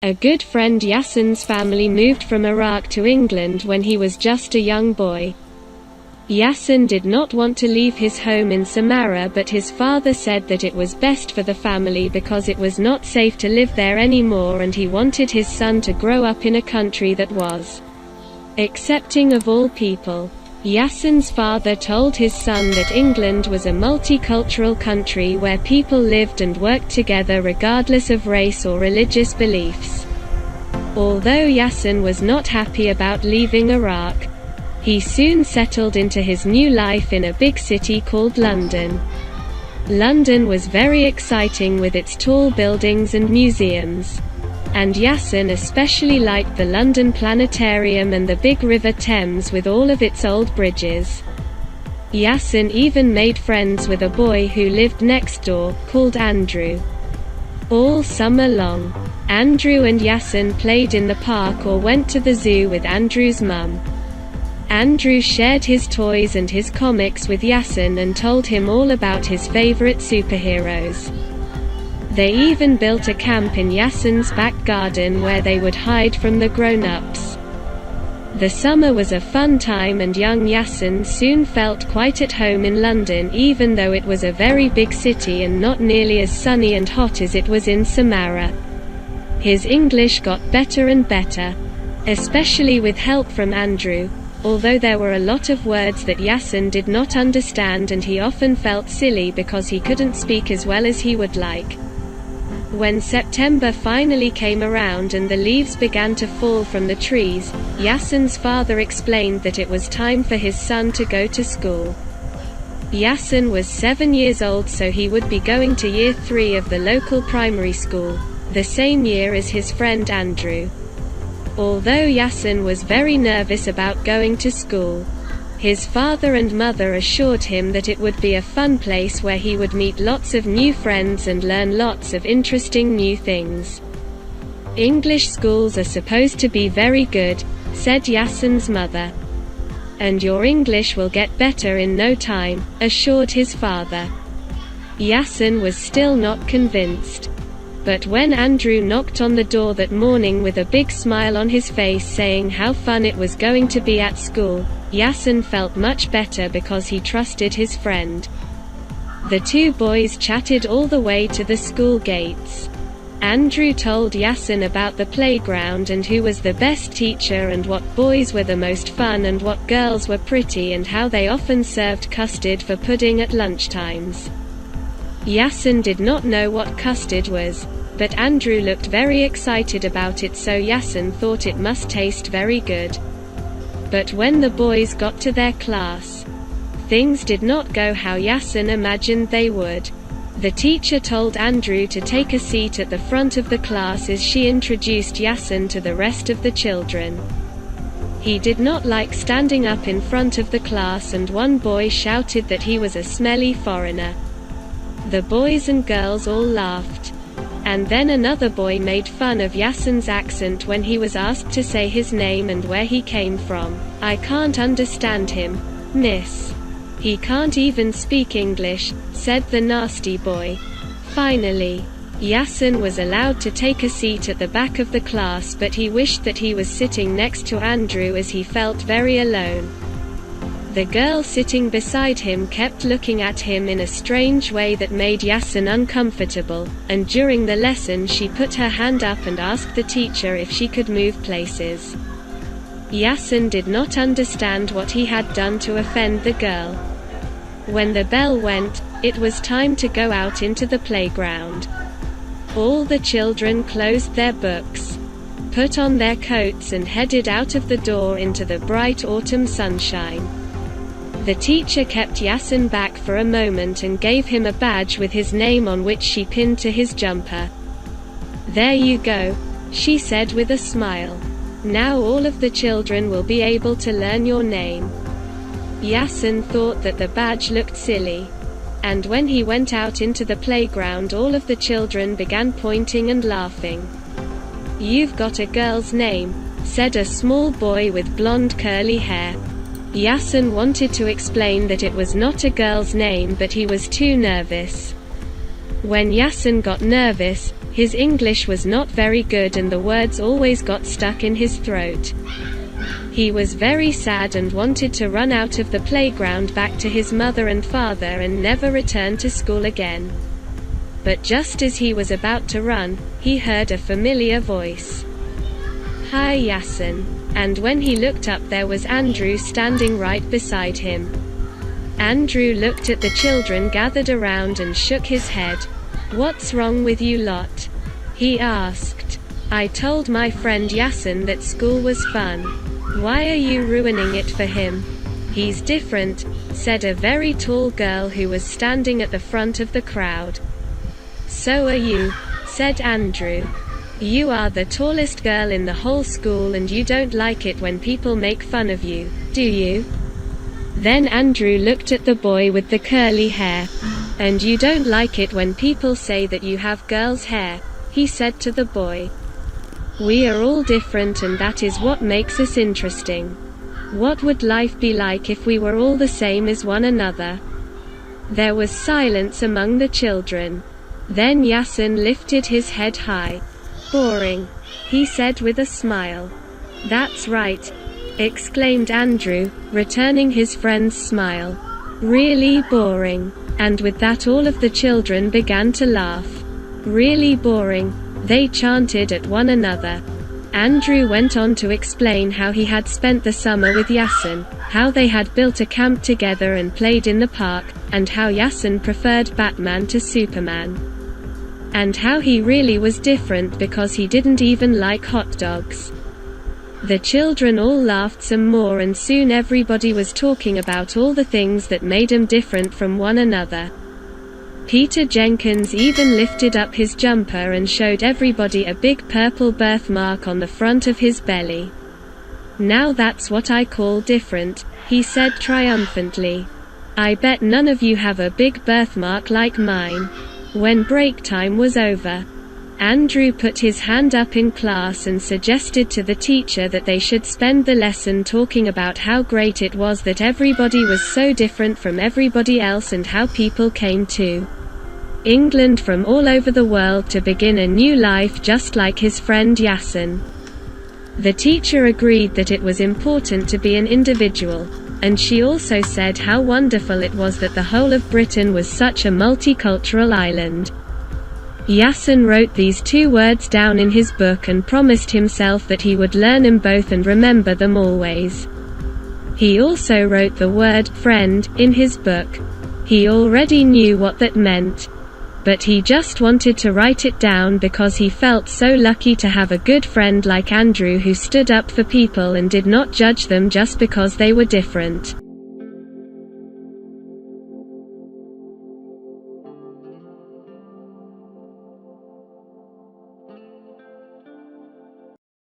A good friend Yasin's family moved from Iraq to England when he was just a young boy. Yasin did not want to leave his home in Samarra, but his father said that it was best for the family because it was not safe to live there anymore, and he wanted his son to grow up in a country that was accepting of all people. Yasin's father told his son that England was a multicultural country where people lived and worked together regardless of race or religious beliefs. Although Yasin was not happy about leaving Iraq, he soon settled into his new life in a big city called London. London was very exciting with its tall buildings and museums. And Yasin especially liked the London Planetarium and the big River Thames with all of its old bridges. Yasin even made friends with a boy who lived next door, called Andrew. All summer long, Andrew and Yasin played in the park or went to the zoo with Andrew's mum. Andrew shared his toys and his comics with Yasin and told him all about his favorite superheroes. They even built a camp in Yasin's back garden where they would hide from the grown-ups. The summer was a fun time, and young Yasin soon felt quite at home in London, even though it was a very big city and not nearly as sunny and hot as it was in Samarra. His English got better and better, especially with help from Andrew, although there were a lot of words that Yasin did not understand, and he often felt silly because he couldn't speak as well as he would like. When September finally came around and the leaves began to fall from the trees, Yasin's father explained that it was time for his son to go to school. Yasin was 7 years old, so he would be going to year 3 of the local primary school, the same year as his friend Andrew. Although Yasin was very nervous about going to school, his father and mother assured him that it would be a fun place where he would meet lots of new friends and learn lots of interesting new things. English schools are supposed to be very good, said Yasin's mother. And your English will get better in no time, assured his father. Yasin was still not convinced. But when Andrew knocked on the door that morning with a big smile on his face saying how fun it was going to be at school, Yasin felt much better because he trusted his friend. The two boys chatted all the way to the school gates. Andrew told Yasin about the playground and who was the best teacher and what boys were the most fun and what girls were pretty and how they often served custard for pudding at lunchtimes. Yasin did not know what custard was, but Andrew looked very excited about it, so Yasin thought it must taste very good. But when the boys got to their class, things did not go how Yasin imagined they would. The teacher told Andrew to take a seat at the front of the class as she introduced Yasin to the rest of the children. He did not like standing up in front of the class, and one boy shouted that he was a smelly foreigner. The boys and girls all laughed. And then another boy made fun of Yasin's accent when he was asked to say his name and where he came from. "I can't understand him, miss. He can't even speak English," said the nasty boy. Finally, Yasin was allowed to take a seat at the back of the class, but he wished that he was sitting next to Andrew as he felt very alone. The girl sitting beside him kept looking at him in a strange way that made Yasin uncomfortable, and during the lesson she put her hand up and asked the teacher if she could move places. Yasin did not understand what he had done to offend the girl. When the bell went, it was time to go out into the playground. All the children closed their books, put on their coats and headed out of the door into the bright autumn sunshine. The teacher kept Yasin back for a moment and gave him a badge with his name on, which she pinned to his jumper. "There you go," she said with a smile. "Now all of the children will be able to learn your name." Yasin thought that the badge looked silly. And when he went out into the playground, all of the children began pointing and laughing. "You've got a girl's name," said a small boy with blonde curly hair. Yasin wanted to explain that it was not a girl's name, but he was too nervous. When Yasin got nervous, His English was not very good and the words always got stuck in his throat. He was very sad and wanted to run out of the playground back to his mother and father and never return to school again. But just as he was about to run, he heard a familiar voice. "Hi, Yasin." And when he looked up, there was Andrew standing right beside him. Andrew looked at the children gathered around and shook his head. "What's wrong with you lot?" he asked. "I told my friend Yasin that school was fun. Why are you ruining it for him? He's different," said a very tall girl who was standing at the front of the crowd. "So are you," said Andrew. "You are the tallest girl in the whole school and you don't like it when people make fun of you, do you?" Then Andrew looked at the boy with the curly hair. "And you don't like it when people say that you have girl's hair," he said to the boy. "We are all different and that is what makes us interesting. What would life be like if we were all the same as one another?" There was silence among the children. Then Yasin lifted his head high. "Boring," he said with a smile. "That's right," exclaimed Andrew, returning his friend's smile. "Really boring." And with that all of the children began to laugh. "Really boring," they chanted at one another. Andrew went on to explain how he had spent the summer with Yasin, how they had built a camp together and played in the park, and how Yasin preferred Batman to Superman. And how he really was different because he didn't even like hot dogs. The children all laughed some more and soon everybody was talking about all the things that made them different from one another. Peter Jenkins even lifted up his jumper and showed everybody a big purple birthmark on the front of his belly. "Now that's what I call different," he said triumphantly. "I bet none of you have a big birthmark like mine." When break time was over, Andrew put his hand up in class and suggested to the teacher that they should spend the lesson talking about how great it was that everybody was so different from everybody else and how people came to England from all over the world to begin a new life just like his friend Yasin. The teacher agreed that it was important to be an individual, and she also said how wonderful it was that the whole of Britain was such a multicultural island. Yasin wrote these 2 words down in his book and promised himself that he would learn them both and remember them always. He also wrote the word friend in his book. He already knew what that meant, but he just wanted to write it down because he felt so lucky to have a good friend like Andrew who stood up for people and did not judge them just because they were different.